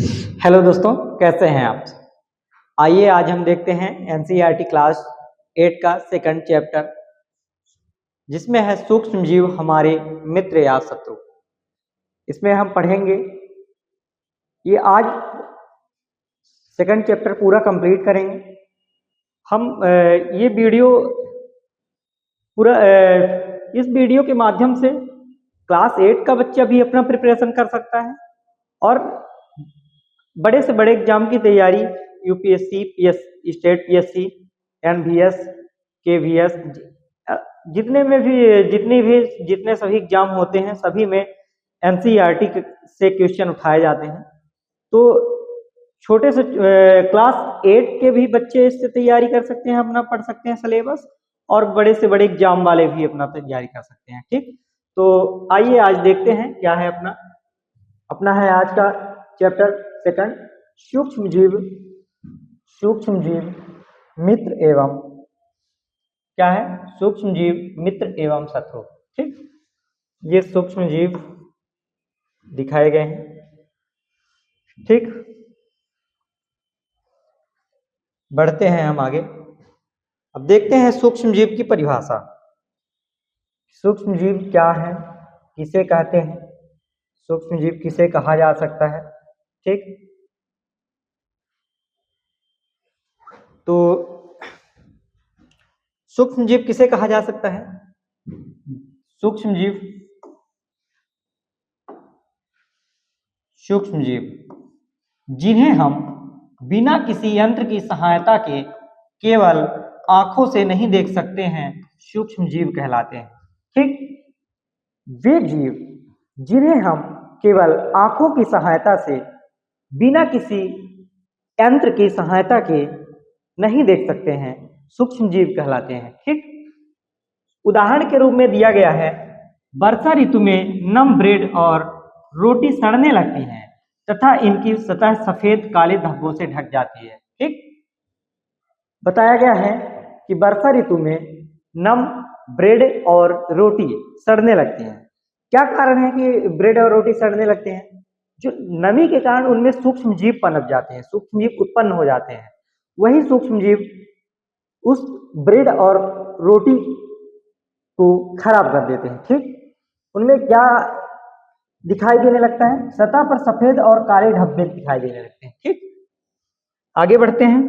Hello दोस्तों, कैसे हैं आप। आइए आज हम देखते हैं एनसीईआरटी क्लास 8 का सेकंड चैप्टर, जिसमें है सूक्ष्म जीव हमारे मित्र या शत्रु। इसमें हम पढ़ेंगे, ये आज सेकंड चैप्टर पूरा कंप्लीट करेंगे हम। ये वीडियो पूरा इस वीडियो के माध्यम से क्लास 8 का बच्चा भी अपना प्रिपरेशन कर सकता है और बड़े से बड़े एग्जाम की तैयारी UPSC, state PSC, NVS, KVS, जितने सभी एग्जाम होते हैं सभी में एनसीईआरटी से क्वेश्चन उठाए जाते हैं। तो छोटे से क्लास 8 के भी बच्चे इससे तैयारी कर सकते हैं, अपना पढ़ सकते हैं सिलेबस, और बड़े से बड़े एग्जाम वाले भी अपना तैयारी कर सकते हैं। ठीक, तो आइए आज देखते हैं क्या है अपना है आज का चैप्टर सेकंड, सूक्ष्म जीव मित्र एवं क्या है, सूक्ष्म जीव मित्र एवं शत्रु। ठीक, ये सूक्ष्म जीव दिखाए गए हैं। ठीक, बढ़ते हैं हम आगे। अब देखते हैं सूक्ष्म जीव की परिभाषा। सूक्ष्म जीव क्या है, किसे कहते हैं, सूक्ष्म जीव किसे कहा जा सकता है। ठीक, तो सूक्ष्म जीव किसे कहा जा सकता है। सूक्ष्म जीव जिन्हें हम बिना किसी यंत्र की सहायता के केवल आंखों से नहीं देख सकते हैं, सूक्ष्म जीव कहलाते हैं। ठीक, वे जीव जिन्हें हम केवल आंखों की सहायता से बिना किसी यंत्र की सहायता के नहीं देख सकते हैं, सूक्ष्म जीव कहलाते हैं। ठीक, उदाहरण के रूप में दिया गया है, वर्षा ऋतु में नम ब्रेड और रोटी सड़ने लगती हैं तथा इनकी सतह सफेद काले धब्बों से ढक जाती है। ठीक, बताया गया है कि वर्षा ऋतु में नम ब्रेड और रोटी सड़ने लगती हैं। क्या कारण है कि ब्रेड और रोटी सड़ने लगते हैं? जो नमी के कारण उनमें सूक्ष्म जीव पनप जाते हैं, सूक्ष्म जीव उत्पन्न हो जाते हैं। वही सूक्ष्म जीव उस ब्रेड और रोटी को खराब कर देते हैं। ठीक, उनमें क्या दिखाई देने लगता है, सतह पर सफेद और काले धब्बे दिखाई देने लगते हैं। ठीक, आगे बढ़ते हैं,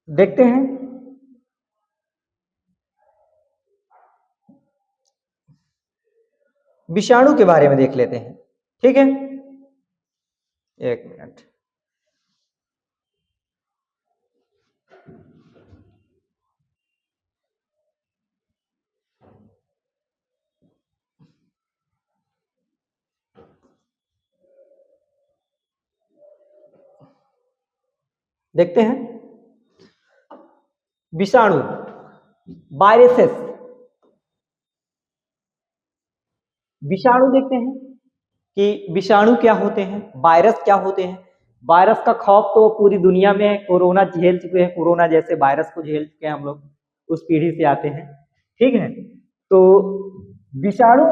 देखते हैं विषाणु के बारे में देख लेते हैं। ठीक है, एक मिनट। देखते हैं विषाणु, वायरसेस। विषाणु देखते हैं कि विषाणु क्या होते हैं, वायरस क्या होते हैं। वायरस का खौफ तो पूरी दुनिया में कोरोना झेल चुके हैं, कोरोना जैसे वायरस को झेल चुके हैं हम लोग, उस पीढ़ी से आते हैं। ठीक है, तो विषाणु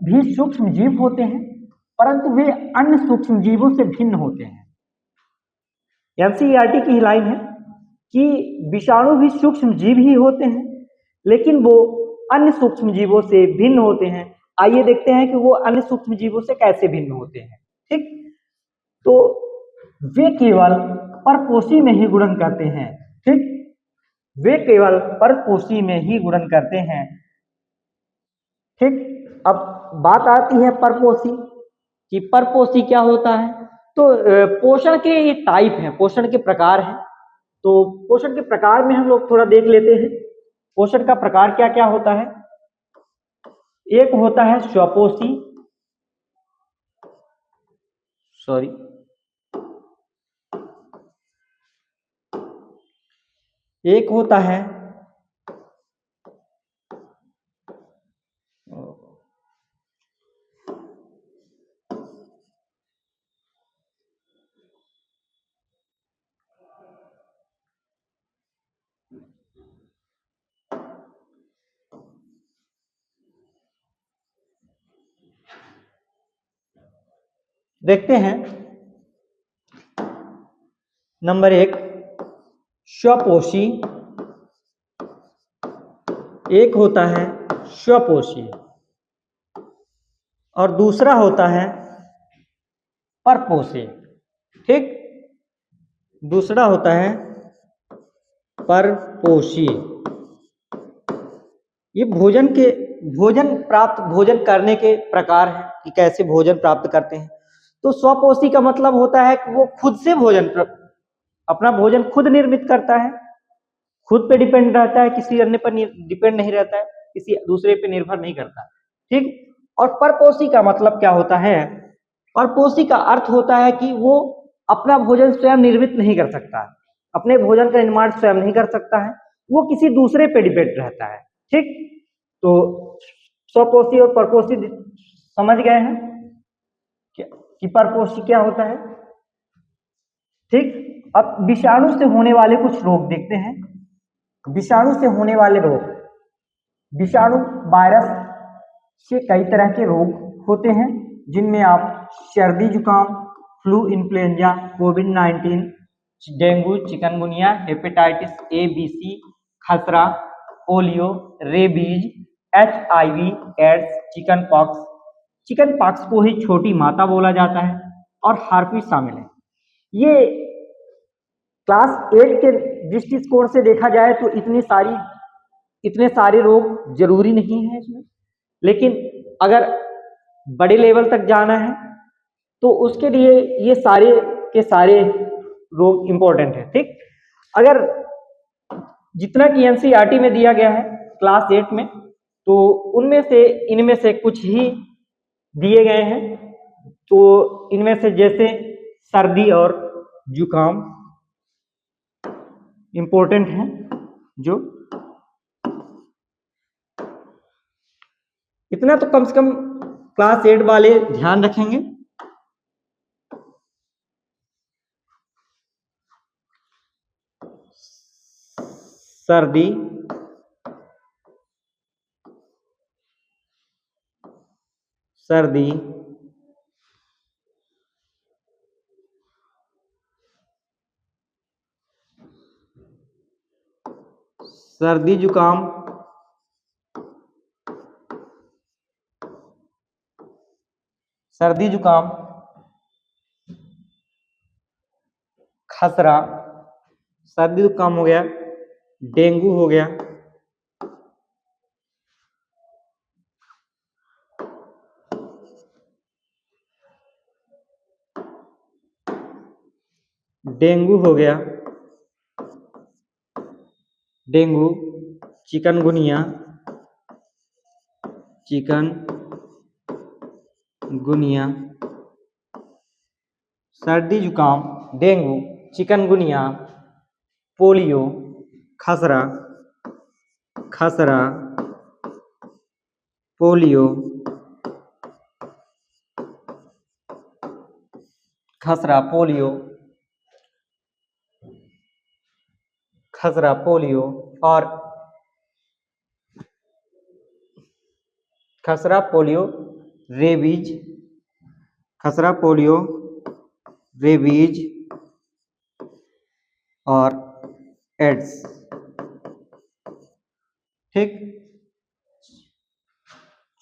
भी सूक्ष्म जीव होते हैं, परंतु वे अन्य सूक्ष्म जीवों से भिन्न होते हैं। एनसीईआरटी की लाइन है कि विषाणु भी सूक्ष्म जीव ही होते हैं, लेकिन वो अन्य सूक्ष्म जीवों से भिन्न होते हैं। आइए देखते हैं कि वो अन्य सूक्ष्म जीवों से कैसे भिन्न होते हैं। ठीक, तो वे केवल परपोषी में ही गुणन करते हैं। ठीक, वे केवल परपोषी में ही गुणन करते हैं। ठीक, अब बात आती है परपोषी कि परपोषी क्या होता है। तो पोषण के ये टाइप हैं, पोषण के प्रकार हैं। तो पोषण के प्रकार में हम लोग थोड़ा देख लेते हैं, पोषण का प्रकार क्या क्या होता है। एक होता है स्वपोषी, एक होता है देखते हैं। नंबर 1 स्वपोषी, एक होता है स्वपोषी और दूसरा होता है परपोषी। ठीक, दूसरा होता है परपोषी। ये भोजन करने के प्रकार हैं कि कैसे भोजन प्राप्त करते हैं। तो स्वपोषी का मतलब होता है कि वो खुद से अपना भोजन खुद निर्मित करता है, खुद पे डिपेंड रहता है, किसी अन्य पर डिपेंड नहीं रहता है, किसी दूसरे पे निर्भर नहीं करता। ठीक, और परपोषी का मतलब क्या होता है? परपोषी का अर्थ होता है कि वो अपना भोजन स्वयं निर्मित नहीं कर सकता, अपने भोजन का निर्माण स्वयं नहीं कर सकता है, वो किसी दूसरे पे डिपेंड रहता है। ठीक, तो स्वपोषी और परपोषी समझ गए हैं कि परपोषी क्या होता है। ठीक, अब विषाणु से होने वाले कुछ रोग देखते हैं। विषाणु से होने वाले रोग, विषाणु वायरस से कई तरह के रोग होते हैं, जिनमें आप सर्दी जुकाम, फ्लू इन्फ्लुएंजा, कोविड-19, dengue, chikungunya, hepatitis A B C, खसरा, polio, rabies, HIV, AIDS, chicken pox को ही छोटी माता बोला जाता है और हार्पिस शामिल है। ये क्लास 8 के दृष्टिकोण से देखा जाए तो इतने सारे रोग जरूरी नहीं है इसमें, लेकिन अगर बड़े लेवल तक जाना है तो उसके लिए ये सारे के सारे रोग इंपॉर्टेंट है। ठीक, अगर जितना कि NCERT में दिया गया है क्लास 8 में, तो इनमें से कुछ ही दिए गए हैं। तो इनमें से जैसे सर्दी और जुकाम इंपॉर्टेंट है, जो इतना तो कम से कम क्लास 8 वाले ध्यान रखेंगे। सर्दी, सर्दी, सर्दी जुकाम, सर्दी जुकाम, खसरा, सर्दी जुकाम हो गया, डेंगू हो गया, डेंगू हो गया, डेंगू, चिकनगुनिया, चिकनगुनिया, सर्दी जुकाम, डेंगू, चिकनगुनिया, पोलियो, खसरा, खसरा, पोलियो, खसरा, पोलियो, खसरा, पोलियो और खसरा, पोलियो, रेबीज, खसरा, पोलियो, रेबीज और एड्स। ठीक,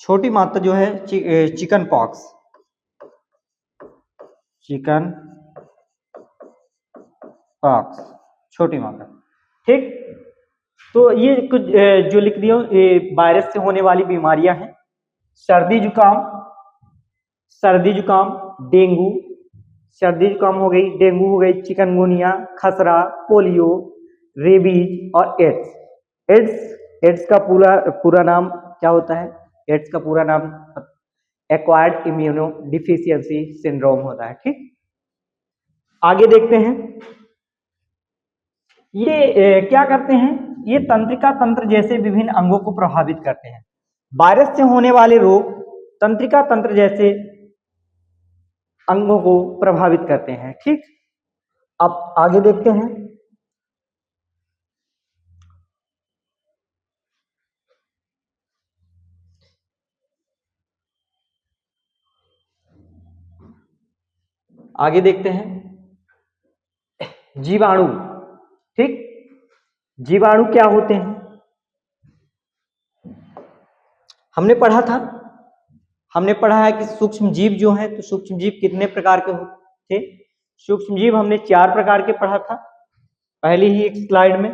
छोटी मात्रा जो है चिकन पॉक्स, चिकन पॉक्स, छोटी मात्रा। ठीक, तो ये कुछ जो लिख दिया वायरस से होने वाली बीमारियां हैं। सर्दी जुकाम, सर्दी जुकाम, डेंगू, सर्दी जुकाम हो गई, डेंगू हो गई, चिकनगुनिया, खसरा, पोलियो, रेबीज और एड्स का पूरा पूरा नाम क्या होता है? एड्स का पूरा नाम एक्वायर्ड इम्यूनो डिफिशियंसी सिंड्रोम होता है। ठीक, आगे देखते हैं। ये क्या करते हैं? ये तंत्रिका तंत्र जैसे विभिन्न अंगों को प्रभावित करते हैं। वायरस से होने वाले रोग तंत्रिका तंत्र जैसे अंगों को प्रभावित करते हैं। ठीक, अब आगे देखते हैं। आगे देखते हैं जीवाणु। ठीक, जीवाणु क्या होते हैं? हमने पढ़ा था, हमने पढ़ा है कि सूक्ष्म जीव जो है, तो सूक्ष्म जीव कितने प्रकार के होते थे? सूक्ष्म जीव हमने 4 प्रकार के पढ़ा था पहले ही एक स्लाइड में।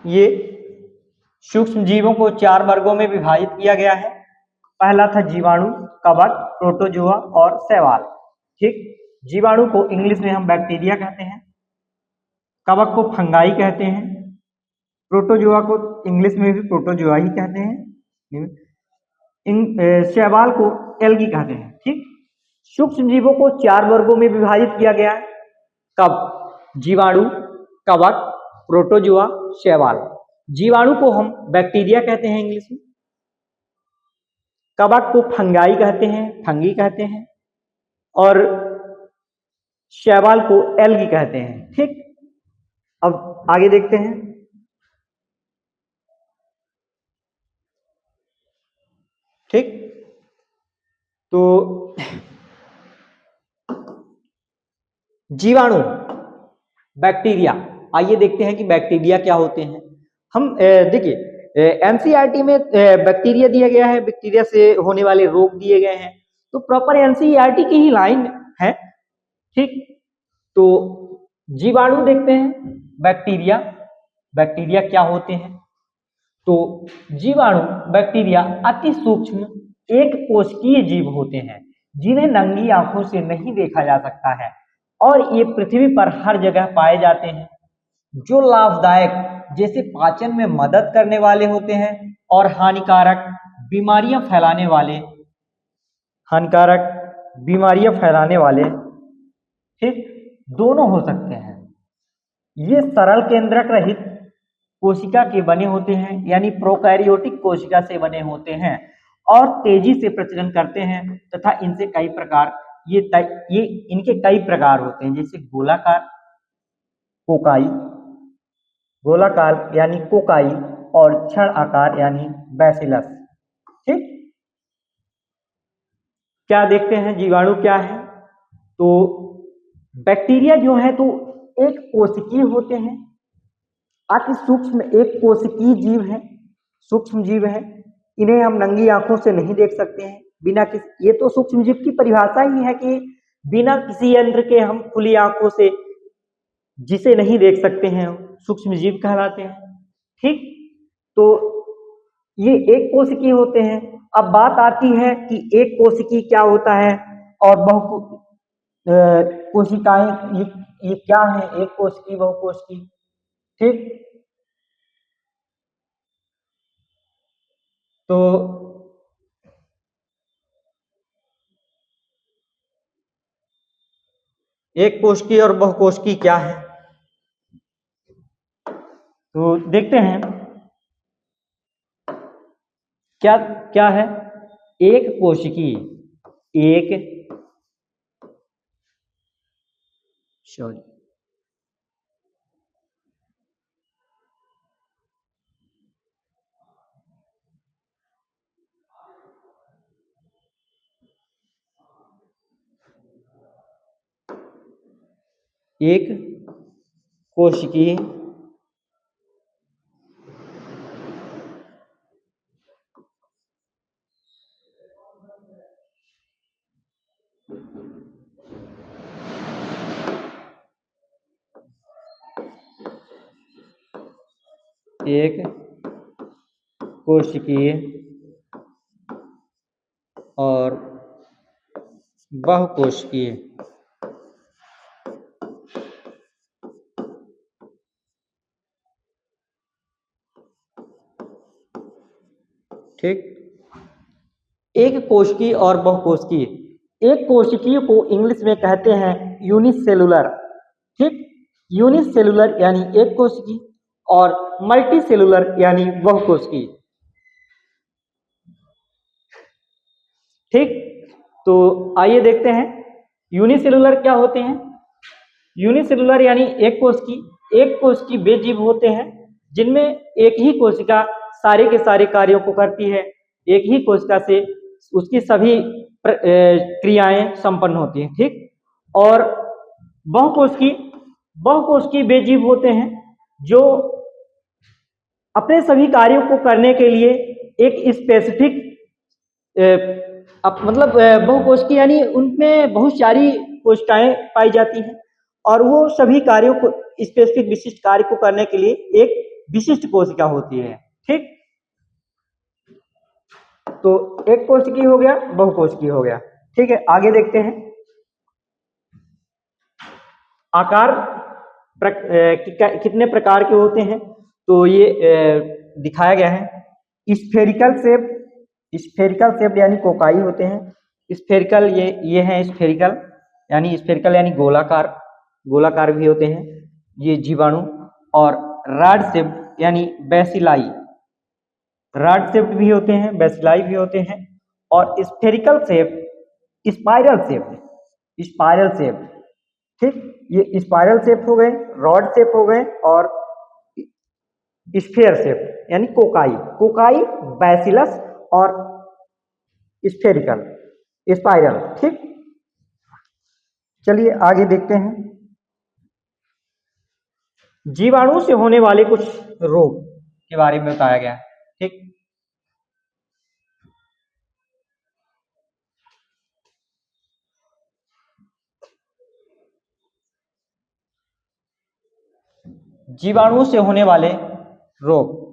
ये सूक्ष्म जीवों को 4 वर्गों में विभाजित किया गया है। पहला था जीवाणु, कवक, प्रोटोजोआ और शैवाल। ठीक, जीवाणु को इंग्लिश में हम बैक्टीरिया कहते हैं, कवक को फंगाई कहते हैं, प्रोटोजोआ को इंग्लिश में भी प्रोटोजोआ ही कहते हैं, शैवाल को एल्गी कहते हैं। ठीक, सूक्ष्म जीवों को 4 वर्गों में विभाजित किया गया है। कब? जीवाणु, कवक, प्रोटोजोआ, शैवाल। जीवाणु को हम बैक्टीरिया कहते हैं इंग्लिश में, कवक को फंगाई कहते हैं, फंगी कहते हैं, और शैवाल को एल्गी कहते हैं। ठीक, अब आगे देखते हैं। ठीक, तो जीवाणु, बैक्टीरिया, आइए देखते हैं कि बैक्टीरिया क्या होते हैं। हम देखिए एनसीईआरटी में बैक्टीरिया दिया गया है, बैक्टीरिया से होने वाले रोग दिए गए हैं, तो प्रॉपर एनसीईआरटी की ही लाइन है। ठीक, तो जीवाणु देखते हैं, बैक्टीरिया, बैक्टीरिया क्या होते हैं? तो जीवाणु, बैक्टीरिया अति सूक्ष्म एक कोशिकीय जीव होते हैं जिन्हें नंगी आंखों से नहीं देखा जा सकता है, और ये पृथ्वी पर हर जगह पाए जाते हैं, जो लाभदायक जैसे पाचन में मदद करने वाले होते हैं और हानिकारक बीमारियां फैलाने वाले ठीक दोनों हो सकते हैं। ये सरल केंद्रक रहित कोशिका के बने होते हैं, यानी प्रोकैरियोटिक कोशिका से बने होते हैं और तेजी से प्रजनन करते हैं तथा इनसे कई प्रकार ये इनके कई प्रकार होते हैं, जैसे गोलाकार, कोकाई, गोलाकार यानी कोकाई, और छड़ आकार यानी बैसिलस। ठीक, क्या देखते हैं जीवाणु क्या है? तो बैक्टीरिया जो है तो एक कोशिकीय होते हैं, अति सूक्ष्म एक कोशिकीय जीव है, सूक्ष्म जीव है। इन्हें हम नंगी आंखों से नहीं देख सकते हैं, बिना किसी, ये तो सूक्ष्म जीव की परिभाषा ही है कि बिना किसी यंत्र के हम खुली आंखों से जिसे नहीं देख सकते हैं सूक्ष्म जीव कहलाते हैं। ठीक, तो ये एक कोशिकीय होते हैं। अब बात आती है कि एक कोशिकीय क्या होता है और बहु कोशिकाएं ये क्या है, एक कोशिकीय, बहुकोशिकीय। ठीक, तो एक कोशिकीय और बहुकोशिकीय क्या है, तो देखते हैं क्या क्या है। एक कोशिकीय, एक कोशिकीय एक कोशिकीय और बहुकोशिकीय। ठीक, एक कोशिकीय और बहुकोशिकीय। एक कोशिकीय को इंग्लिश में कहते हैं यूनिसेलुलर। ठीक, यूनिसेलुलर यानी एक कोशिकीय और मल्टीसेलुलर यानी बहुकोशिकीय। ठीक, तो आइए देखते हैं यूनिसेलुलर क्या होते हैं। यूनिसेलुलर यानी एक कोशिकीय वे जीव होते हैं जिनमें एक ही कोशिका सारे के सारे कार्यों को करती है, एक ही कोशिका से उसकी सभी क्रियाएं संपन्न होती हैं। ठीक, और बहुकोशिकीय वे जीव होते हैं जो अपने सभी कार्यों को करने के लिए एक स्पेसिफिक बहुकोशिकीय यानी उनमें बहुत सारी कोशिकाएं पाई जाती हैं और वो सभी कार्यों को स्पेसिफिक विशिष्ट कार्य को करने के लिए एक विशिष्ट कोशिका होती है। ठीक, तो एक कोशिकीय हो गया, बहुकोशिकीय हो गया। ठीक है, आगे देखते हैं। आकार कितने प्रकार के होते हैं, तो ये दिखाया गया है। स्फेरिकल शेप यानी कोकाई होते हैं। स्फेरिकल ये है स्फेरिकल यानी गोलाकार भी होते हैं ये जीवाणु। और रॉड शेप यानी बैसिलाई, रॉड शेप भी होते हैं, बैसिलाई भी होते हैं। और स्फेरिकल शेप स्पाइरल शेप। ठीक, ये स्पाइरल शेप हो गए, रॉड शेप हो गए और स्फेयर शेप यानी कोकाई, बैसिलस और स्फेरिकल, स्पाइरल। ठीक, चलिए आगे देखते हैं। जीवाणु से होने वाले कुछ रोग के बारे में बताया गया है। ठीक, जीवाणु से होने वाले रोग।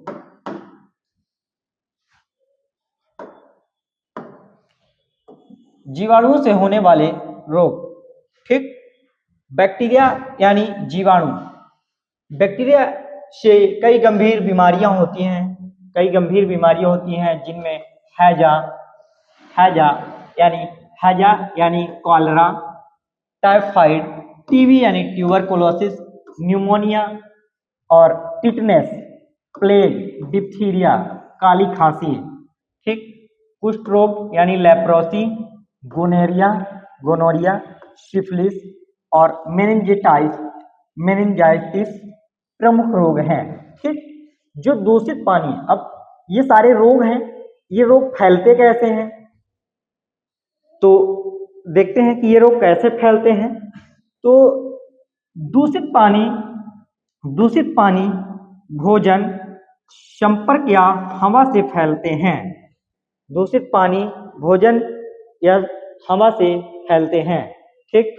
जीवाणु से होने वाले रोग। ठीक, बैक्टीरिया यानी जीवाणु, बैक्टीरिया से कई गंभीर बीमारियां होती हैं जिनमें हैजा यानी कॉलरा, टाइफाइड, टीबी यानी ट्यूबरकुलोसिस, न्यूमोनिया और टिटनेस, प्लेग, डिप्थीरिया, काली खांसी। ठीक, कुष्ठ रोग यानी लेप्रोसी, गोनोरिया, सिफिलिस और मेनिंजाइटिस प्रमुख रोग हैं। ठीक, जो दूषित पानी, अब ये सारे रोग हैं, ये रोग फैलते कैसे हैं, तो देखते हैं कि ये रोग कैसे फैलते हैं। तो दूषित पानी, भोजन, संपर्क या हवा से फैलते हैं। दूषित पानी, भोजन या हवा से फैलते हैं। ठीक,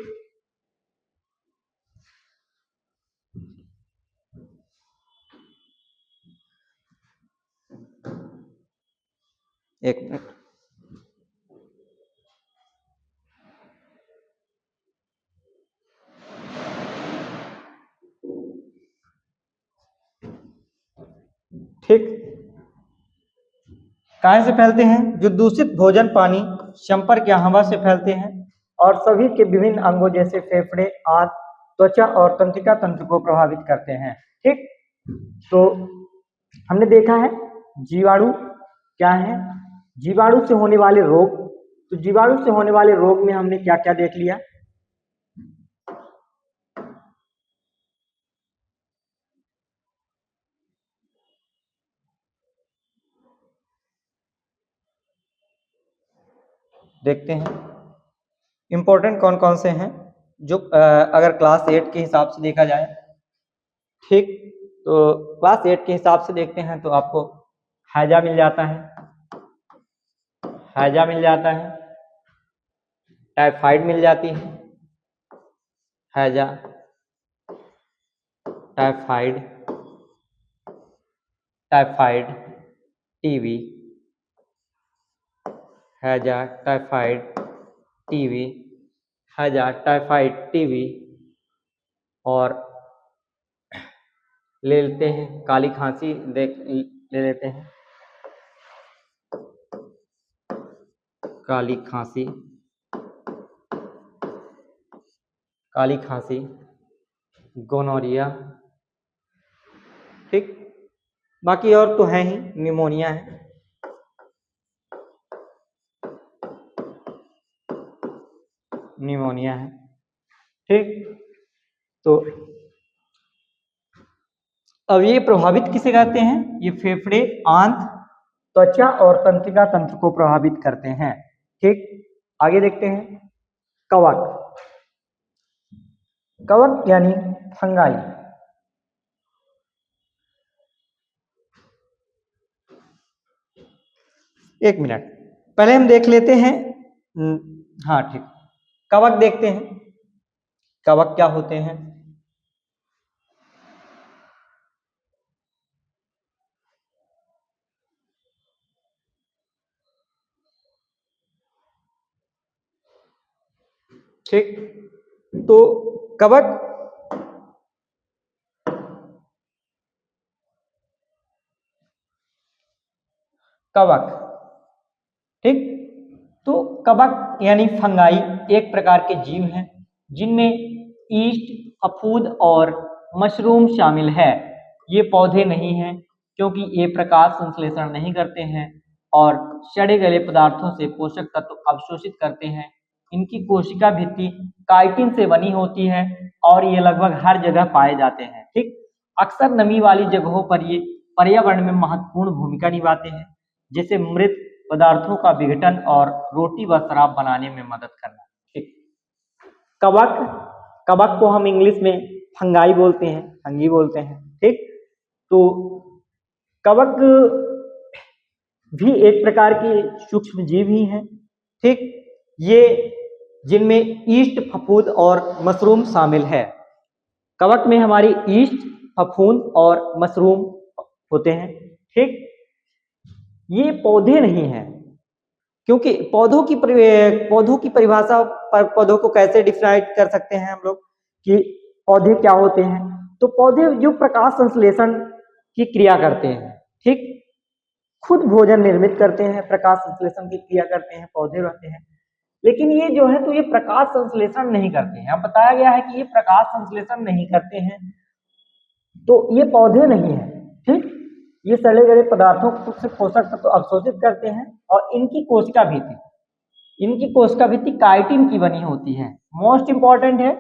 एक मिनट। ठीक, कहाँ से फैलते हैं? जो दूषित भोजन, पानी, संपर्क या हवा से फैलते हैं और शरीर के विभिन्न अंगों जैसे फेफड़े, आंत, त्वचा और तंत्रिका तंत्र को प्रभावित करते हैं। ठीक, तो हमने देखा है जीवाणु क्या है, जीवाणु से होने वाले रोग। तो जीवाणु से होने वाले रोग में हमने क्या क्या देख लिया। देखते हैं इंपॉर्टेंट कौन कौन से हैं जो अगर क्लास 8 के हिसाब से देखा जाए। ठीक, तो क्लास 8 के हिसाब से देखते हैं तो आपको हैजा मिल जाता है, टाइफाइड मिल जाती है, हैजा, टाइफाइड, टीबी, हैजा, टाइफाइड, टीबी, और ले लेते हैं काली खांसी, ले लेते हैं काली खांसी, गोनोरिया। ठीक, बाकी और तो है ही, निमोनिया है। ठीक, तो अब ये प्रभावित किसे कहते हैं? ये फेफड़े, आंत त्वचा और तंत्रिका तंत्र को प्रभावित करते हैं। ठीक, आगे देखते हैं कवक। कवक यानी फंगाई। एक मिनट, पहले हम देख लेते हैं। हाँ ठीक, कवक देखते हैं, कवक क्या होते हैं। ठीक, तो कवक कवक ठीक, तो कवक यानी फंगाई एक प्रकार के जीव हैं जिनमें ईस्ट, फफूंद और मशरूम शामिल है। ये पौधे नहीं हैं क्योंकि ये प्रकाश संश्लेषण नहीं करते हैं और सड़े गले पदार्थों से पोषक तत्व अवशोषित करते हैं। इनकी कोशिका भित्ति काइटिन से बनी होती है और ये लगभग हर जगह पाए जाते हैं। ठीक, अक्सर नमी वाली जगहों पर ये पर्यावरण में महत्वपूर्ण भूमिका निभाते हैं, जैसे मृत पदार्थों का विघटन और रोटी व शराब बनाने में मदद करना। ठीक, कवक, कवक को हम इंग्लिश में फंगाई बोलते हैं, फंगी बोलते हैं। ठीक, तो कवक भी एक प्रकार के सूक्ष्म जीव ही हैं। ठीक, ये जिनमें ईस्ट, फफूंद और मशरूम शामिल है। कवक में हमारी ईस्ट, फफूंद और मशरूम होते हैं। ठीक, ये पौधे नहीं हैं क्योंकि पौधों की परिभाषा पर पौधों को कैसे डिफाइन कर सकते हैं हम लोग कि पौधे क्या होते हैं। तो पौधे जो प्रकाश संश्लेषण की क्रिया करते हैं। ठीक, खुद भोजन निर्मित करते हैं, प्रकाश संश्लेषण की क्रिया करते हैं, पौधे रहते हैं। लेकिन ये जो है तो ये प्रकाश संश्लेषण नहीं करते हैं। अब बताया गया है कि ये प्रकाश संश्लेषण नहीं करते हैं, तो ये पौधे नहीं है। ठीक, ये सड़े गले पदार्थों से पोषक तत्व अवशोषित करते हैं और इनकी कोशिका भित्ति काइटिन की बनी होती है। मोस्ट इंपॉर्टेंट है,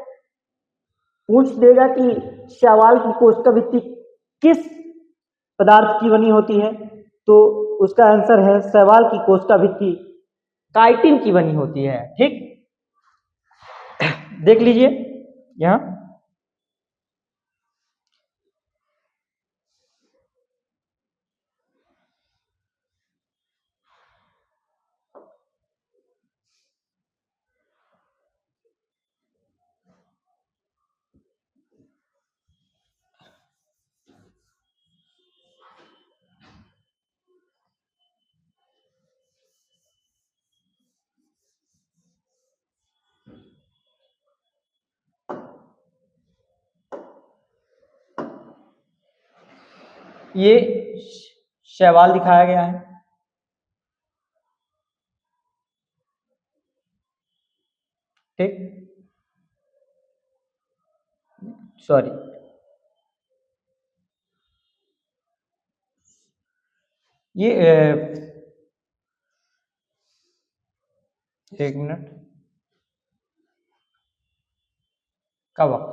पूछ देगा कि शैवाल की कोशिका भित्ति किस पदार्थ की बनी होती है, तो उसका आंसर है शैवाल की कोशिका भित्ति काइटिन की बनी होती है। ठीक, देख लीजिए यहाँ ये शैवाल दिखाया गया है। ठीक, सॉरी, ये एक मिनट, कवक,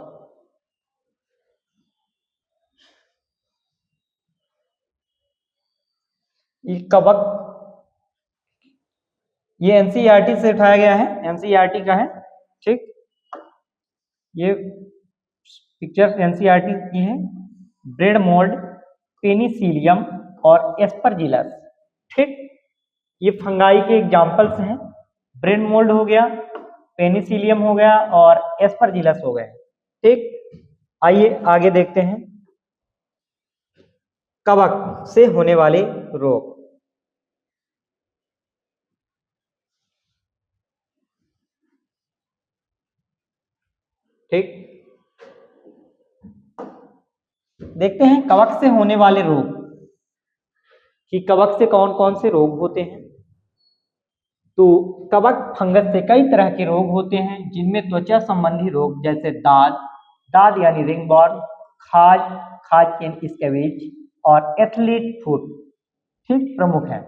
ये कवक ये एनसीईआरटी से उठाया गया है, एनसीईआरटी का है। ठीक, ये पिक्चर एनसीईआरटी की है। ब्रेड मोल्ड, पेनिसिलियम और एस्परजिलस। ठीक, ये फंगाई के एग्जाम्पल्स हैं। ब्रेड मोल्ड हो गया, पेनिसिलियम हो गया और एस्परजिलस हो गए। ठीक, आइए आगे देखते हैं कवक से होने वाले रोग। ठीक, देखते हैं कवक से होने वाले रोग कि कवक से कौन कौन से रोग होते हैं। तो कवक फंगस से कई तरह के रोग होते हैं, जिनमें त्वचा संबंधी रोग जैसे दाद यानी रिंगवॉर्म, खाज यानी स्कैवेज और एथलीट फुट ठीक प्रमुख है।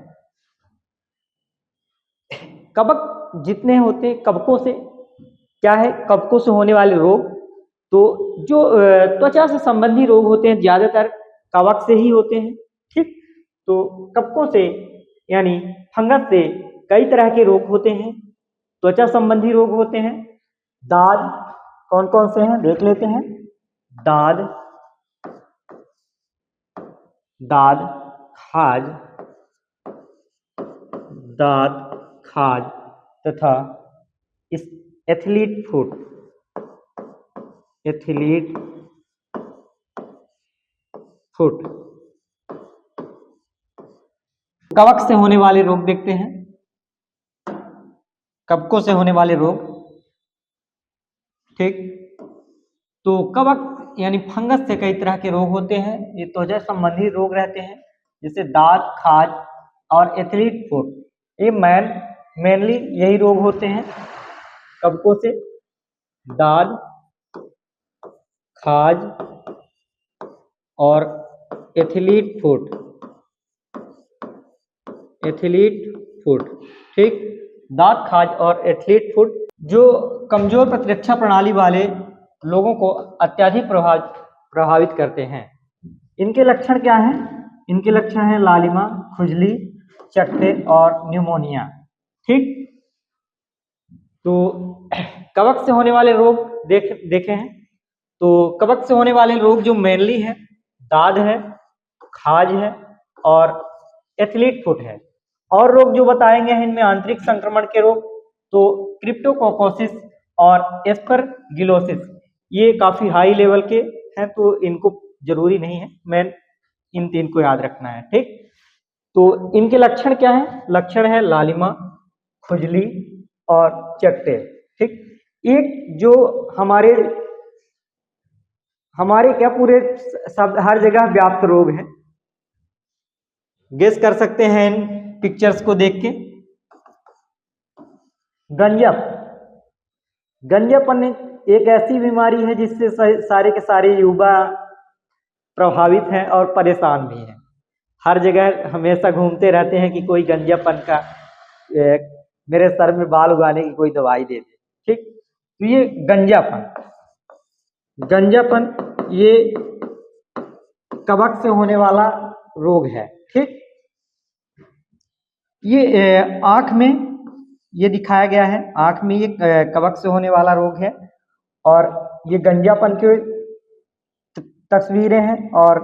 कवक जितने होते हैं, कवकों से क्या है, कवकों से होने वाले रोग, तो जो त्वचा से संबंधी रोग होते हैं ज्यादातर कवक से ही होते हैं। ठीक, तो कवकों से यानी फंगस से कई तरह के रोग होते हैं, त्वचा संबंधी रोग होते हैं। दाद कौन कौन से हैं देख लेते हैं। दाद, खाज, दाद, खाज तथा इस एथलीट फुट, कवक से होने वाले रोग देखते हैं। कवकों से होने वाले रोग, ठीक। तो कवक यानी फंगस से कई तरह के रोग होते हैं। ये त्वचा संबंधी रोग रहते हैं, जैसे दाद, खाज और एथलीट फुट। ये मेनली यही रोग होते हैं कवकों से। दाद, खाज और एथलीट फुट, ठीक। दांत, खाज और एथलीट फुट जो कमजोर प्रतिरक्षा प्रणाली वाले लोगों को अत्यधिक प्रभावित करते हैं। इनके लक्षण क्या हैं? इनके लक्षण हैं लालिमा, खुजली, चकत्ते और न्यूमोनिया, ठीक। तो कवक से होने वाले रोग देखे हैं। तो कवक से होने वाले रोग जो मेनली है, दाद है, खाज है और एथलीट फुट है। और रोग जो बताएंगे हैं इनमें आंतरिक संक्रमण के रोग, तो क्रिप्टोकोकोसिस और एस्परगिलोसिस, ये काफी हाई लेवल के हैं, तो इनको जरूरी नहीं है, मैं इन तीन को याद रखना है, ठीक। तो इनके लक्षण क्या है? लक्षण है लालिमा, खुजली और चकत्ते, ठीक। एक जो हमारे क्या पूरे सब हर जगह व्याप्त रोग है, गेस कर सकते हैं इन पिक्चर्स को देख के। गंजापन एक ऐसी बीमारी है जिससे सारे के सारे युवा प्रभावित हैं और परेशान भी हैं। हर जगह हमेशा घूमते रहते हैं कि कोई गंजापन का मेरे सर में बाल उगाने की कोई दवाई दे दे, ठीक। तो ये गंजापन ये कवक से होने वाला रोग है, ठीक। ये आंख में ये दिखाया गया है, आंख में ये कवक से होने वाला रोग है और ये गंजापन के तस्वीरें हैं। और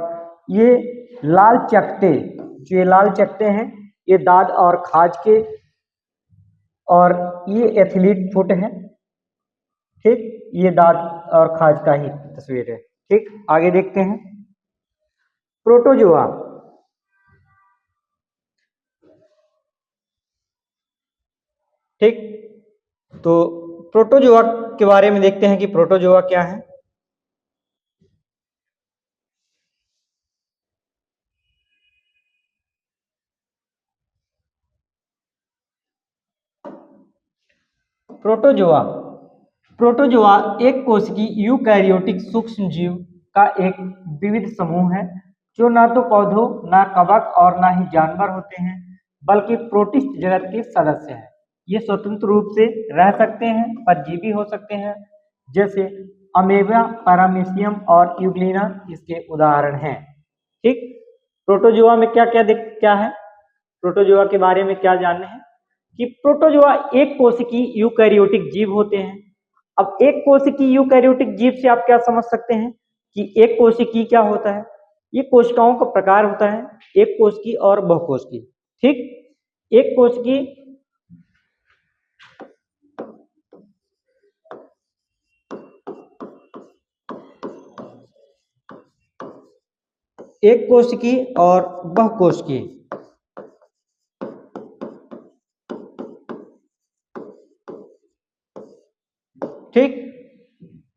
ये लाल चकत्ते, जो ये लाल चकत्ते हैं, ये दाद और खाज के, और ये एथलीट फुट है, ठीक। ये दाद और खाज का ही तस्वीर है, ठीक। आगे देखते हैं प्रोटोजोआ। ठीक, तो प्रोटोजोआ के बारे में देखते हैं कि प्रोटोजोआ क्या है। प्रोटोजोआ एक कोशिकी यूकैरियोटिक सूक्ष्म जीव का एक विविध समूह है जो ना तो पौधों, ना कवक और ना ही जानवर होते हैं, बल्कि प्रोटिस्ट जगत के सदस्य हैं। ये स्वतंत्र रूप से रह सकते हैं, परजीवी हो सकते हैं, जैसे अमेबा, पैरामीशियम और यूग्लिना इसके उदाहरण हैं, ठीक। प्रोटोजोआ में क्या है, प्रोटोजोआ के बारे में क्या जानना है कि प्रोटोजोआ एक कोशिकी यूकैरियोटिक जीव होते हैं। अब एक कोशिकी यूकैरियोटिक जीव से आप क्या समझ सकते हैं कि एक कोशिकी क्या होता है? ये कोशिकाओं का प्रकार होता है, एक कोशिकी और बहुकोशिकी, ठीक। एक कोशिकी और बहुकोशिकी, ठीक।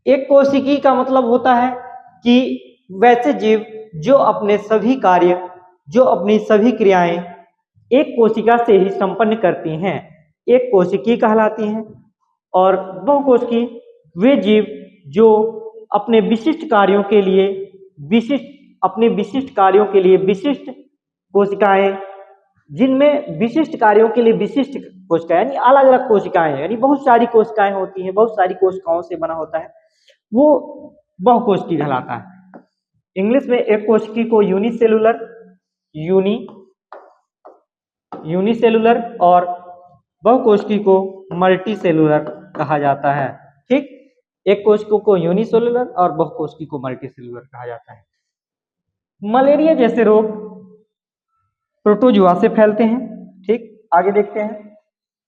एक कोशिकी का मतलब होता है कि वैसे जीव जो अपने सभी कार्य, जो अपनी सभी क्रियाएं एक कोशिका से ही संपन्न करती हैं, एक कोशिकी कहलाती हैं। और बहुकोशिकी वे जीव जो अपने विशिष्ट कार्यों के लिए विशिष्ट कोशिकाएं, जिनमें विशिष्ट कार्यों के लिए विशिष्ट कोशिकाएं यानी अलग अलग कोशिकाएं, यानी बहुत सारी कोशिकाएं होती हैं, बहुत सारी कोशिकाओं से बना होता है, वो बहुकोशिकी कहलाता है। इंग्लिश में एक कोशिकी को यूनिसेलुलर यूनिसेलुलर और बहुकोशिकी को मल्टीसेलुलर कहा जाता है। ठीक, एक कोशिका को यूनिसेलुलर और बहुकोशिकी को मल्टीसेलुलर कहा जाता है। मलेरिया जैसे रोग प्रोटोजुआ से फैलते हैं। ठीक, आगे देखते हैं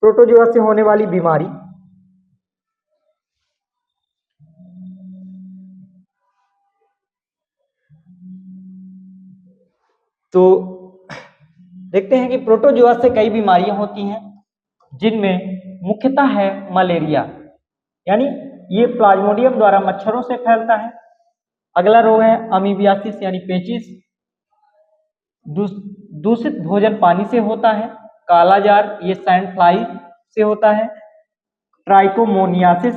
प्रोटोजुआ से होने वाली बीमारी। तो देखते हैं कि प्रोटोजुआ से कई बीमारियां होती हैं, जिनमें मुख्यतः है मलेरिया, यानी ये प्लाज्मोडियम द्वारा मच्छरों से फैलता है। अगला रोग है अमीबियासिस यानी पेचिस, दूषित भोजन पानी से होता है। कालाजार ये सैंड फ्लाई से होता है। ट्राइकोमोनियासिस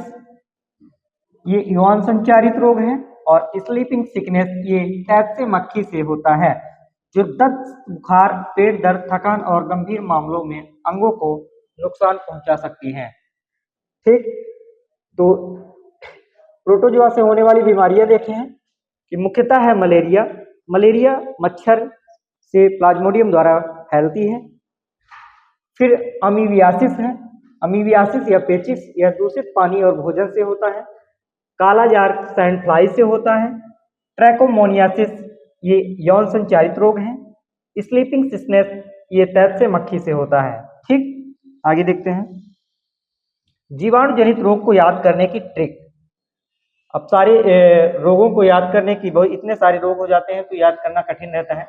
ये यौन संचारित रोग है। और स्लीपिंग सिकनेस ये टैप से मक्खी से होता है, जो दस्त, बुखार, पेट दर्द, थकान और गंभीर मामलों में अंगों को नुकसान पहुंचा सकती है। ठीक, तो प्रोटोजुआ से होने वाली बीमारियां देखे हैं कि मुख्यतः है मलेरिया। मलेरिया मच्छर से प्लाज्मोडियम द्वारा फैलती है। फिर अमीबियासिस है, अमीबियासिस या पेचिस यह दूषित पानी और भोजन से होता है। कालाजार सैंड फ्लाई से होता है। ट्रैकोमोनियासिस ये यौन संचारित रोग है। स्लीपिंग सिकनेस ये तैप से मक्खी से होता है। ठीक, आगे देखते हैं जीवाणु जनित रोग को याद करने की ट्रिक। अब सारे रोगों को याद करने की, बहुत इतने सारे रोग हो जाते हैं तो याद करना कठिन रहता है,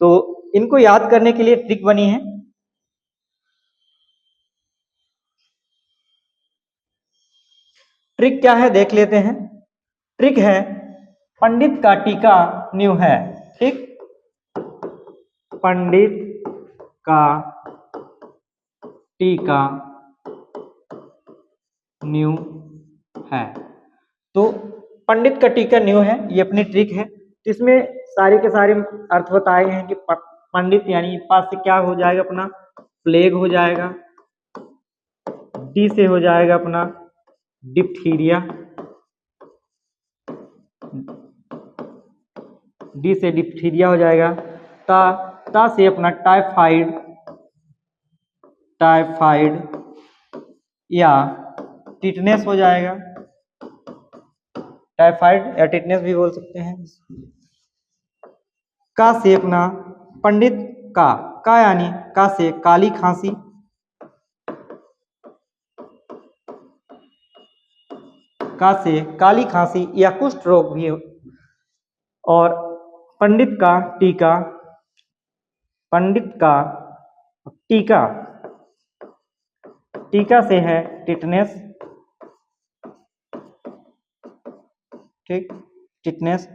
तो इनको याद करने के लिए ट्रिक बनी है। ट्रिक क्या है देख लेते हैं। ट्रिक है पंडित का टीका न्यू है। ठीक, पंडित का टीका न्यू है। तो पंडित का टीका न्यू है, ये अपनी ट्रिक है। इसमें सारे के सारे अर्थ बताए हैं कि पंडित यानी पास से क्या हो जाएगा अपना, प्लेग हो जाएगा। डी से हो जाएगा अपना डिप्थीरिया, डी से डिप्थीरिया हो जाएगा। ता से अपना टाइफाइड, टाइफाइड या टिटनेस हो जाएगा। टाइफाइड या टिटनेस भी बोल सकते हैं। का से अपना पंडित का यानी का से काली खांसी, का से काली खांसी या कुष्ठ रोग भी। और पंडित का टीका, पंडित का टीका, टीका से है टिटनेस। ठीक, टिटनेस।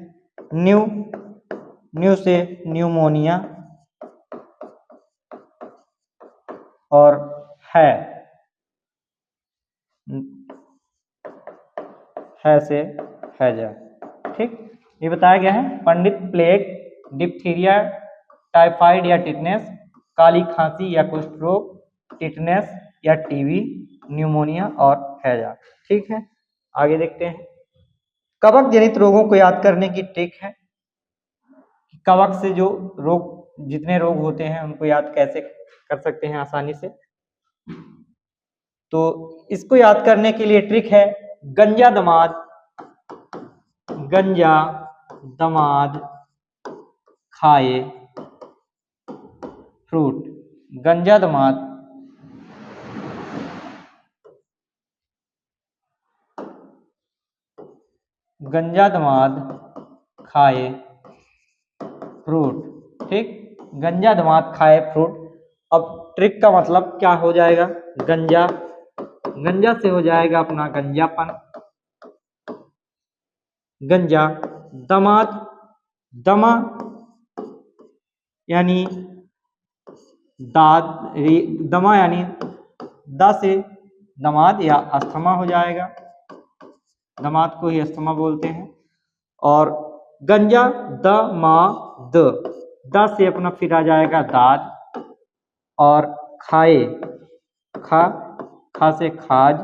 न्यू से न्यूमोनिया और है से हैजा। ठीक, ये बताया गया है पंडित प्लेग, डिप्थीरिया, टाइफाइड या टिटनेस, काली खांसी या कुष्ठ रोग, टिटनेस या टीबी, न्यूमोनिया और हैजा। ठीक है, आगे देखते हैं कवक जनित रोगों को याद करने की ट्रिक है। कवक से जो रोग, जितने रोग होते हैं उनको याद कैसे कर सकते हैं आसानी से। तो इसको याद करने के लिए ट्रिक है गंजा दमाद, गंजा दमाद खाए फ्रूट। गंजा दमाद खाए फ्रूट। ठीक, गंजा दमाद खाए फ्रूट। अब ट्रिक का मतलब क्या हो जाएगा, गंजा, गंजा से हो जाएगा अपना गंजापन। गंजा दमाद, दमा यानी दाद, दमा यानी दा से दमाद या अस्थमा हो जाएगा। दमाद को ही अस्थमा बोलते हैं। और गंजा दमाद, द से अपना फिर आ जाएगा दाद। और खाए, खा से खाज।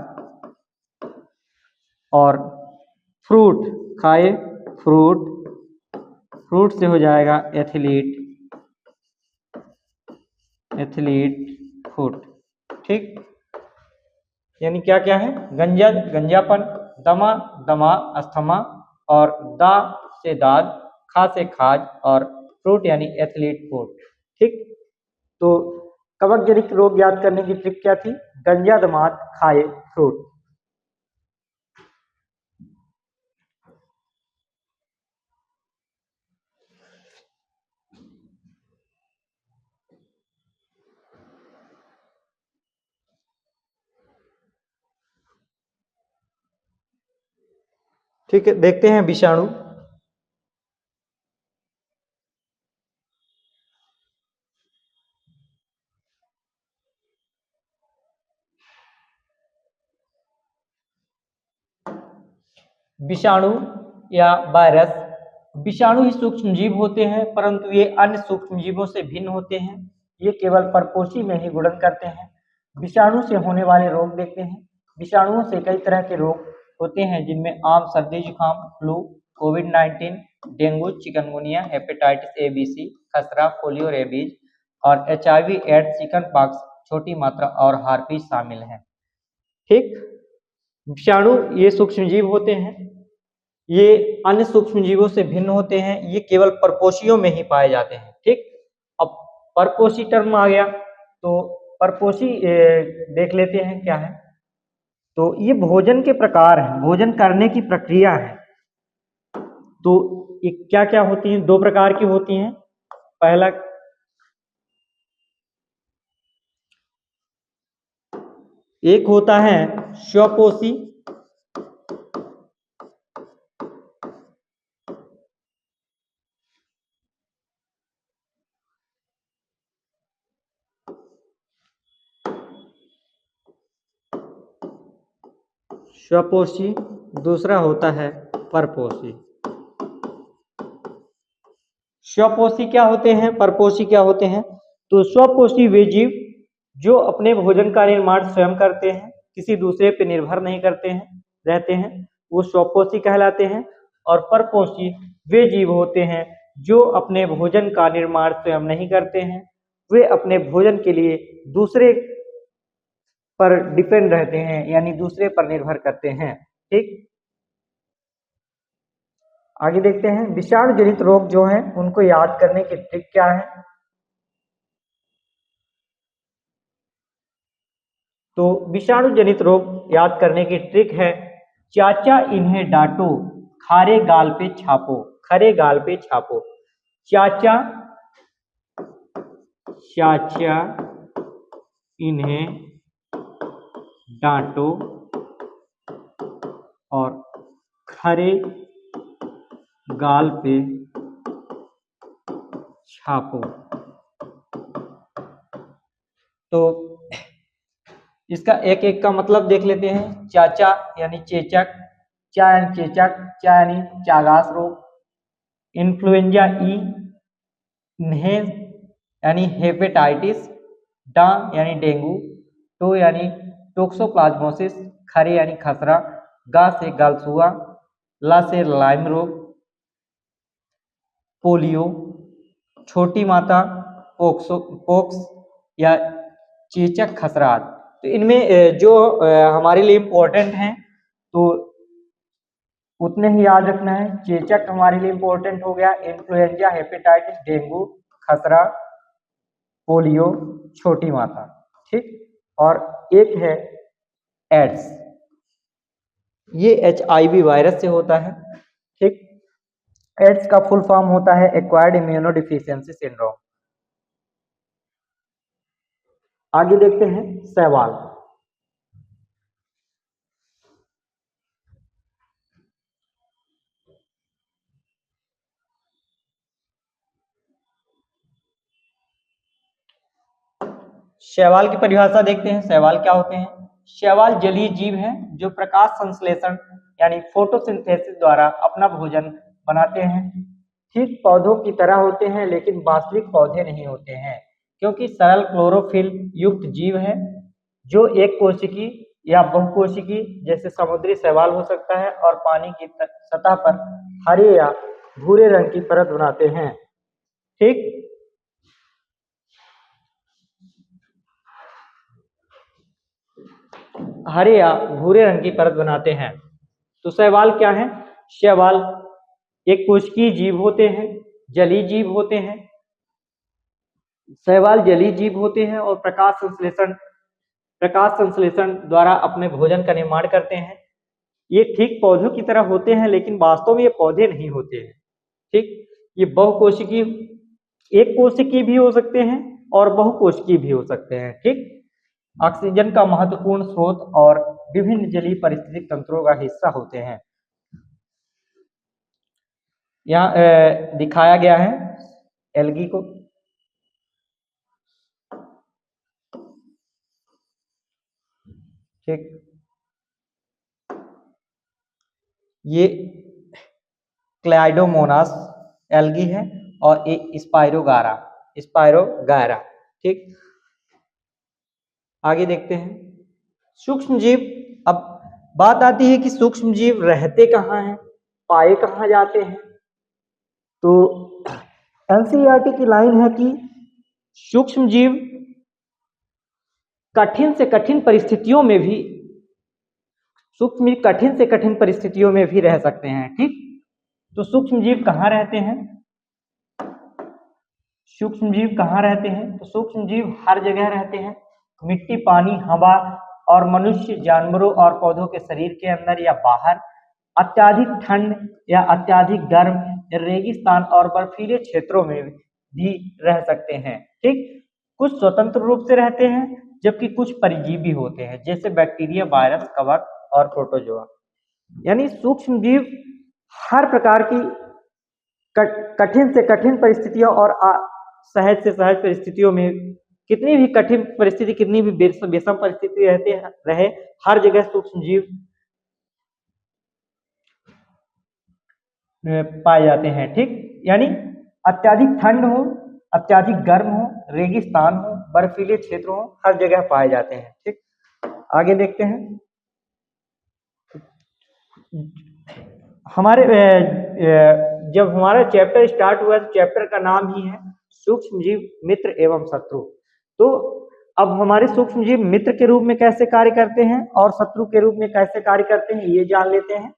और फ्रूट, खाए फ्रूट, फ्रूट से हो जाएगा एथलीट। Athlete food. ठीक, यानी क्या क्या है, गंजा गंजापन, दमा दमा अस्थमा, और दा से दाद, खा से खाज, और फ्रूट यानी एथलीट फूड। ठीक, तो कवक जनित रोग याद करने की ट्रिक क्या थी, गंजा दमात खाए फ्रूट। ठीक है, देखते हैं विषाणु। विषाणु या वायरस, विषाणु ही सूक्ष्म जीव होते हैं, परंतु ये अन्य सूक्ष्म जीवों से भिन्न होते हैं। ये केवल परपोषी में ही गुणन करते हैं। विषाणु से होने वाले रोग देखते हैं। विषाणुओं से कई तरह के रोग होते हैं, जिनमें आम सर्दी जुकाम, फ्लू, कोविड-19, dengue, chikungunya, hepatitis A B C, खसरा, पोलियो, रेबीज और HIV एड्स, चिकन पॉक्स, छोटी मात्रा और हार्पीज शामिल हैं। ठीक, विषाणु ये सूक्ष्म जीव होते हैं, ये अन्य सूक्ष्म जीवों से भिन्न होते हैं, ये केवल परपोषियों में ही पाए जाते हैं। ठीक, अब परपोषी टर्म आ गया, तो परपोषी देख लेते हैं क्या है। तो ये भोजन के प्रकार हैं, भोजन करने की प्रक्रिया है। तो ये क्या क्या होती हैं, दो प्रकार की होती हैं। पहला एक होता है स्वपोषी, स्वपोषी, दूसरा होता है परपोषी। स्वपोषी क्या होते हैं, परपोषी क्या होते हैं। तो स्वपोषी वे जीव जो अपने भोजन का निर्माण स्वयं करते हैं, किसी दूसरे पर निर्भर नहीं करते हैं, रहते हैं, वो स्वपोषी कहलाते हैं। और परपोषी वे जीव होते हैं जो अपने भोजन का निर्माण स्वयं नहीं करते हैं, वे अपने भोजन के लिए दूसरे पर डिपेंड रहते हैं, यानी दूसरे पर निर्भर करते हैं। ठीक, आगे देखते हैं विषाणु जनित रोग जो हैं उनको याद करने की ट्रिक क्या है। तो विषाणु जनित रोग याद करने की ट्रिक है, चाचा इन्हें डांटो, खारे गाल पे छापो, खरे गाल पे छापो। चाचा चाचा इन्हें डांटो और खरे गाल पे छापो। तो इसका एक एक का मतलब देख लेते हैं। चाचा यानी चेचक, चा यानी चेचक, चा यानी चागास रोग, इन्फ्लुएंजा ई, इन्हें यानी हेपेटाइटिस, डा यानी डेंगू, टो यानी टोक्सोप्लाज्मोसिस, खरे यानी खसरा, गा से गलसुआ, ला से लाइम रोग, पोलियो, छोटी माता पोक्स या चेचक खसरात। तो इनमें जो हमारे लिए इम्पोर्टेंट हैं तो उतने ही याद रखना है। चेचक हमारे लिए इम्पोर्टेंट हो गया, इन्फ्लुएंजा, हेपेटाइटिस, डेंगू, खसरा, पोलियो, छोटी माता। ठीक, और एक है एड्स, ये HIV वायरस से होता है। ठीक, एड्स का फुल फॉर्म होता है एक्वायर्ड इम्यूनोडिफिशियंसी सिंड्रोम। आगे देखते हैं शैवाल। शैवाल की परिभाषा देखते हैं, शैवाल क्या होते हैं। शैवाल जलीय जीव हैं जो प्रकाश संश्लेषण यानी फोटोसिंथेसिस द्वारा अपना भोजन बनाते हैं। ठीक पौधों की तरह होते हैं, लेकिन वास्तविक पौधे नहीं होते हैं, क्योंकि सरल क्लोरोफिल युक्त जीव है जो एक कोशिकी या बहुकोशिकी जैसे समुद्री शैवाल हो सकता है और पानी की सतह पर हरे या भूरे रंग की परत बनाते हैं। ठीक, हरे या भूरे रंग की परत बनाते हैं। तो शैवाल क्या है? शैवाल एक कोशिकीय जीव होते हैं, जलीय जीव होते हैं। शैवाल जलीय जीव होते हैं और प्रकाश संश्लेषण द्वारा अपने भोजन का निर्माण करते हैं। ये ठीक पौधों की तरह होते हैं, लेकिन वास्तव में ये पौधे नहीं होते हैं। ठीक, ये बहुकोशिकीय, एक कोशिकीय भी हो सकते हैं और बहुकोशिकीय भी हो सकते हैं। ठीक, ऑक्सीजन का महत्वपूर्ण स्रोत और विभिन्न जलीय पारिस्थितिक तंत्रों का हिस्सा होते हैं। यहाँ दिखाया गया है एल्गी को। ठीक, ये क्लाइडोमोनास एल्गी है और एक स्पायरोगायरा। ठीक, आगे देखते हैं सूक्ष्म जीव। अब बात आती है कि सूक्ष्म जीव रहते कहाँ हैं, पाए कहाँ जाते हैं। तो एनसीईआरटी की लाइन है कि सूक्ष्म जीव कठिन से कठिन परिस्थितियों में भी रह सकते हैं। ठीक, तो सूक्ष्म जीव कहाँ रहते हैं? सूक्ष्म जीव कहाँ रहते हैं? तो सूक्ष्म जीव हर जगह रहते हैं। मिट्टी, पानी, हवा और मनुष्य, जानवरों और पौधों के शरीर के अंदर या बाहर, अत्यधिक ठंड या अत्यधिक गर्म, रेगिस्तान और बर्फीले क्षेत्रों में भी रह सकते हैं। ठीक, कुछ स्वतंत्र रूप से रहते हैं जबकि कुछ परिजीवी होते हैं, जैसे बैक्टीरिया, वायरस, कवक और प्रोटोजोआ। यानी सूक्ष्म जीव हर प्रकार की कठिन से कठिन परिस्थितियों और सहज से सहज परिस्थितियों में, कितनी भी कठिन परिस्थिति, कितनी भी विषम परिस्थिति रहे, हर जगह सूक्ष्म जीव पाए जाते हैं। ठीक, यानी अत्यधिक ठंड हो, अत्यधिक गर्म हो, रेगिस्तान हो, बर्फीले क्षेत्र हो, हर जगह पाए जाते हैं। ठीक, आगे देखते हैं। हमारे जब हमारा चैप्टर स्टार्ट हुआ तो चैप्टर का नाम ही है सूक्ष्म जीव, मित्र एवं शत्रु। तो अब हमारे सूक्ष्म जीव मित्र के रूप में कैसे कार्य करते हैं और शत्रु के रूप में कैसे कार्य करते हैं, ये जान लेते हैं।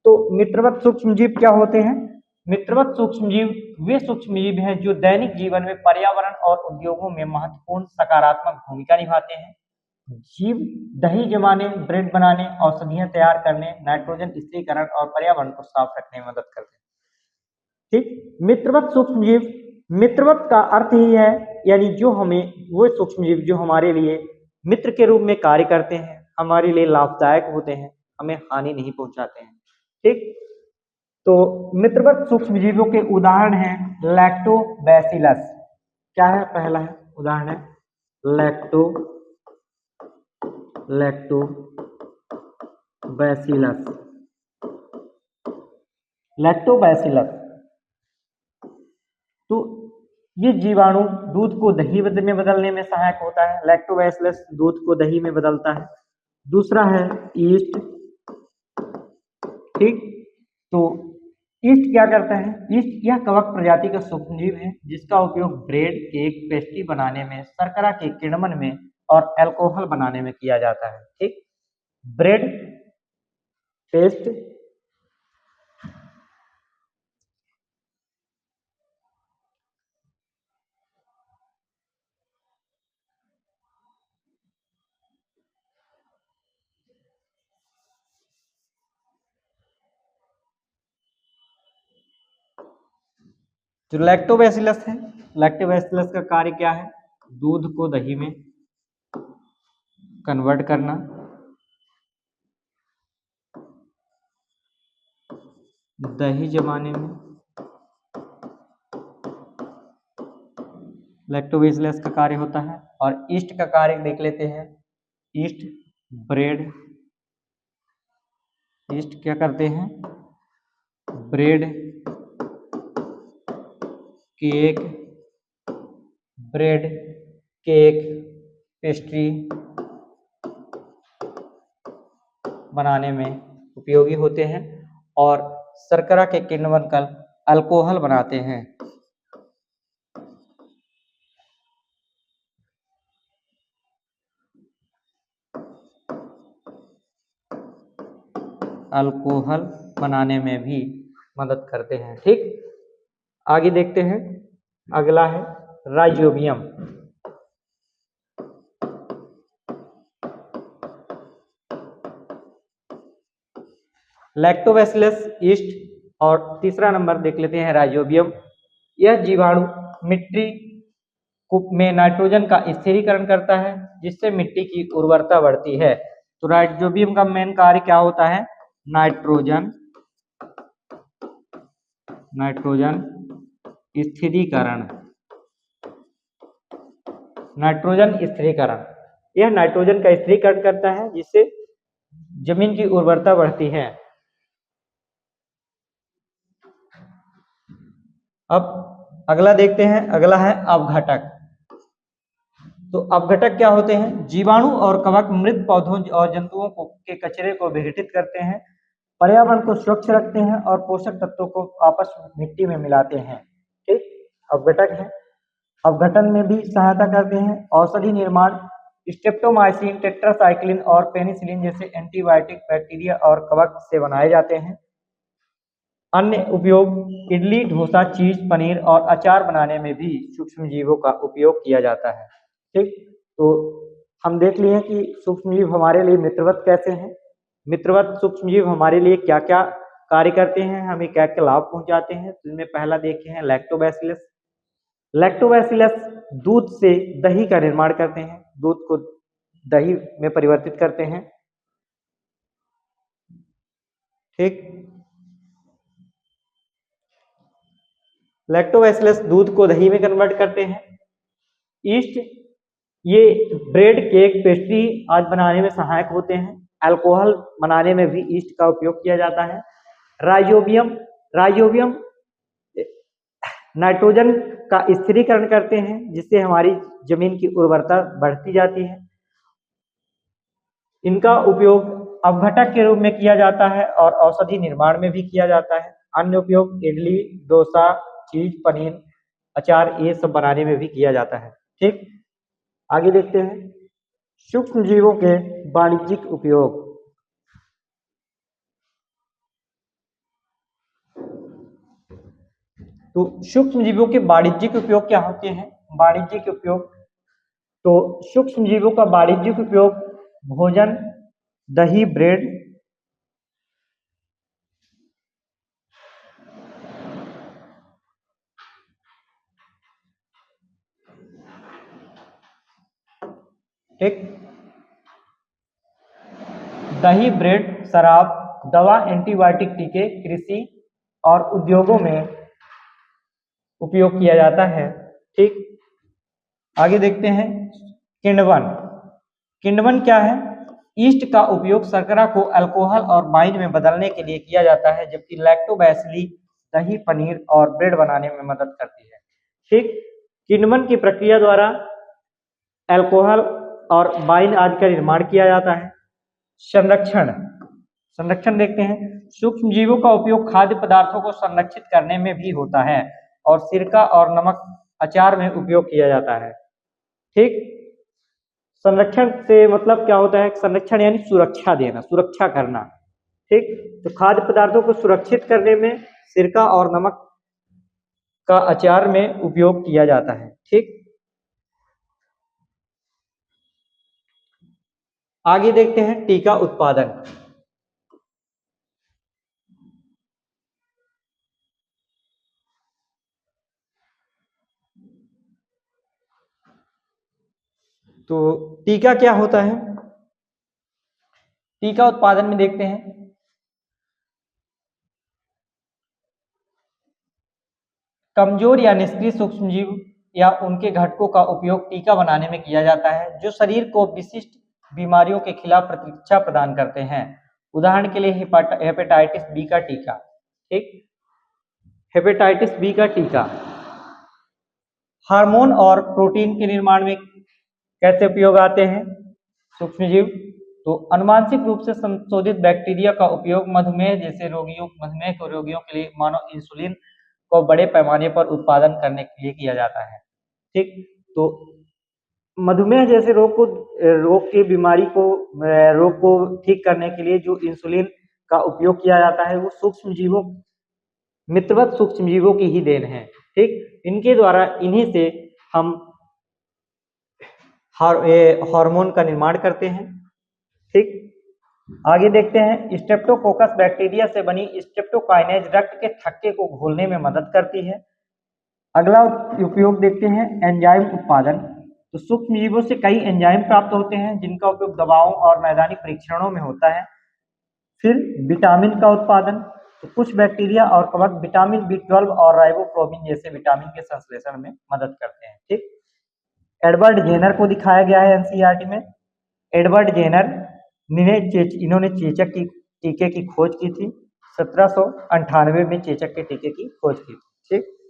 तो मित्रवत सूक्ष्म जीव क्या होते हैं? मित्रवत सूक्ष्म जीव वे सूक्ष्म जीव हैं जो दैनिक जीवन में पर्यावरण और उद्योगों में महत्वपूर्ण सकारात्मक भूमिका निभाते हैं। जीव दही जमाने, ब्रेड बनाने, औषधियां तैयार करने, नाइट्रोजन स्थिरीकरण और पर्यावरण को साफ रखने में मदद करते हैं। ठीक, मित्रवत सूक्ष्म जीव, मित्रवत का अर्थ ही है यानी जो हमें, वो सूक्ष्म जीव जो हमारे लिए मित्र के रूप में कार्य करते हैं, हमारे लिए लाभदायक होते हैं, हमें हानि नहीं पहुंचाते हैं। ठीक, तो मित्रवत सूक्ष्म जीवों के उदाहरण हैं लैक्टोबैसिलस। क्या है? पहला है उदाहरण है लैक्टोबैसिलस। लैक्टोबैसिलस, तो ये जीवाणु दूध को दही में बदलने में सहायक होता है। लैक्टोबैसिलस दूध को दही में बदलता है। दूसरा है ईस्ट। ठीक, तो ईस्ट क्या करता है? ईस्ट यह कवक प्रजाति का सूक्ष्मजीव है जिसका उपयोग ब्रेड, केक, पेस्ट्री बनाने में, शर्करा के किण्वन में और अल्कोहल बनाने में किया जाता है। ठीक, ब्रेड, पेस्ट, जो लैक्टोबैसिलस है, लैक्टोबैसिलस का कार्य क्या है? दूध को दही में कन्वर्ट करना, दही जमाने में लैक्टोबैसिलस का कार्य होता है। और ईस्ट का कार्य देख लेते हैं। ईस्ट, ब्रेड, ईस्ट क्या करते हैं? Bread, cake, bread, cake, pastry बनाने में उपयोगी होते हैं और शर्करा के किण्वन का अल्कोहल बनाते हैं। अल्कोहल बनाने में भी मदद करते हैं। ठीक, आगे देखते हैं। अगला है राइजोबियम। लैक्टोबैसिलस यीस्ट और तीसरा नंबर देख लेते हैं राइजोबियम। यह जीवाणु मिट्टी में नाइट्रोजन का स्थिरीकरण करता है, जिससे मिट्टी की उर्वरता बढ़ती है। तो राइजोबियम का मेन कार्य क्या होता है? नाइट्रोजन स्थिरीकरण। नाइट्रोजन स्थिरीकरण, यह नाइट्रोजन का स्थिरीकरण करता है, जिससे जमीन की उर्वरता बढ़ती है। अब अगला देखते हैं। अगला है अपघटक। तो अपघटक क्या होते हैं? जीवाणु और कवक मृत पौधों और जंतुओं के कचरे को विघटित करते हैं, पर्यावरण को स्वच्छ रखते हैं और पोषक तत्वों को आपस में मिट्टी में मिलाते हैं। ठीक, अपघटक है। अपघटन में भी सहायता करते हैं। औषधि निर्माण, स्ट्रेप्टोमाइसिन, टेट्रासाइक्लिन और पेनिसिलिन जैसे एंटीबायोटिक बैक्टीरिया और कवक से बनाए जाते हैं। अन्य उपयोग इडली, डोसा, चीज, पनीर और अचार बनाने में भी सूक्ष्म जीवों का उपयोग किया जाता है। ठीक, तो हम देख लिए कि सूक्ष्म जीव हमारे लिए मित्रवत कैसे हैं। मित्रवत सूक्ष्म जीव हमारे लिए क्या क्या कार्य करते हैं, हमें क्या क्या लाभ पहुंचाते हैं। तो इनमें पहला देखे हैं लैक्टोबैसिलस। लैक्टोबैसिलस दूध से दही का निर्माण करते हैं, दूध को दही में परिवर्तित करते हैं। ठीक, लैक्टोबैसिलस दूध को दही में कन्वर्ट करते हैं। ईस्ट, ये ब्रेड, केक, पेस्ट्री आदि बनाने में सहायक होते हैं। अल्कोहल बनाने में भी ईस्ट का उपयोग किया जाता है। राइजोबियम नाइट्रोजन का स्थिरीकरण करते हैं, जिससे हमारी जमीन की उर्वरता बढ़ती जाती है। इनका उपयोग अपघटक के रूप में किया जाता है और औषधि निर्माण में भी किया जाता है। अन्य उपयोग इडली, डोसा, चीज, पनीर, अचार ये सब बनाने में भी किया जाता है। ठीक, आगे देखते हैं सूक्ष्म जीवों के वाणिज्यिक उपयोग। तो सूक्ष्म जीवों के वाणिज्यिक उपयोग क्या होते हैं? वाणिज्यिक उपयोग, तो सूक्ष्म जीवों का वाणिज्यिक उपयोग भोजन, दही, ब्रेड, ठीक, दही, ब्रेड, शराब, दवा, एंटीबायोटिक, टीके, कृषि और उद्योगों में उपयोग किया जाता है। ठीक, आगे देखते हैं किण्वन। किण्वन क्या है? ईस्ट का उपयोग शर्करा को अल्कोहल और वाइन में बदलने के लिए किया जाता है, जबकि लैक्टोबैसिली दही, पनीर और ब्रेड बनाने में मदद करती है। ठीक, किण्वन की प्रक्रिया द्वारा अल्कोहल और वाइन आदि का निर्माण किया जाता है। संरक्षण देखते हैं। सूक्ष्म जीवों का उपयोग खाद्य पदार्थों को संरक्षित करने में भी होता है और सिरका और नमक अचार में उपयोग किया जाता है। ठीक, संरक्षण से मतलब क्या होता है? संरक्षण यानी सुरक्षा देना, सुरक्षा करना। ठीक, तो खाद्य पदार्थों को सुरक्षित करने में सिरका और नमक का अचार में उपयोग किया जाता है। ठीक, आगे देखते हैं टीका उत्पादन। तो टीका क्या होता है? टीका उत्पादन में देखते हैं कमजोर या निष्क्रिय सूक्ष्मजीव या उनके घटकों का उपयोग टीका बनाने में किया जाता है, जो शरीर को विशिष्ट बीमारियों के खिलाफ प्रतिरक्षा प्रदान करते हैं। उदाहरण के लिए हेपेटाइटिस बी का टीका। ठीक, हेपेटाइटिस बी का टीका। हार्मोन और प्रोटीन के निर्माण में कैसे उपयोग आते हैं सूक्ष्मजीव? तो अनुवांशिक रूप से संशोधित बैक्टीरिया का उपयोग मधुमेह के रोगियों के लिए मानव इंसुलिन को बड़े पैमाने पर उत्पादन करने के लिए किया जाता है। ठीक, तो मधुमेह जैसे रोग की बीमारी को ठीक करने के लिए जो इंसुलिन का उपयोग किया जाता है वो सूक्ष्म जीवों, मित्रवत सूक्ष्म जीवों की ही देन है। ठीक, इनके द्वारा, इन्हीं से हम हार्मोन का निर्माण करते हैं। ठीक, आगे देखते हैं, स्ट्रेप्टोकोकस बैक्टीरिया से बनी स्ट्रेप्टोकाइनेज रक्त के थक्के को घोलने में मदद करती है। अगला उपयोग देखते हैं, एंजाइम उत्पादन। तो सूक्ष्म जीवों से कई एंजाइम प्राप्त होते हैं जिनका उपयोग दवाओं और मैदानी परीक्षणों में होता है। फिर विटामिन का उत्पादन। तो कुछ बैक्टीरिया और कवक विटामिन बी 12 और राइबोफ्लोविन जैसे विटामिन के संश्लेषण में मदद करते हैं। ठीक, एडवर्ड जेनर को दिखाया गया है एनसीईआरटी में। एडवर्ड जेनर इन्होंने चेचक की टीके की खोज की थी। 1798 में चेचक के टीके की खोज की थी। ठीक,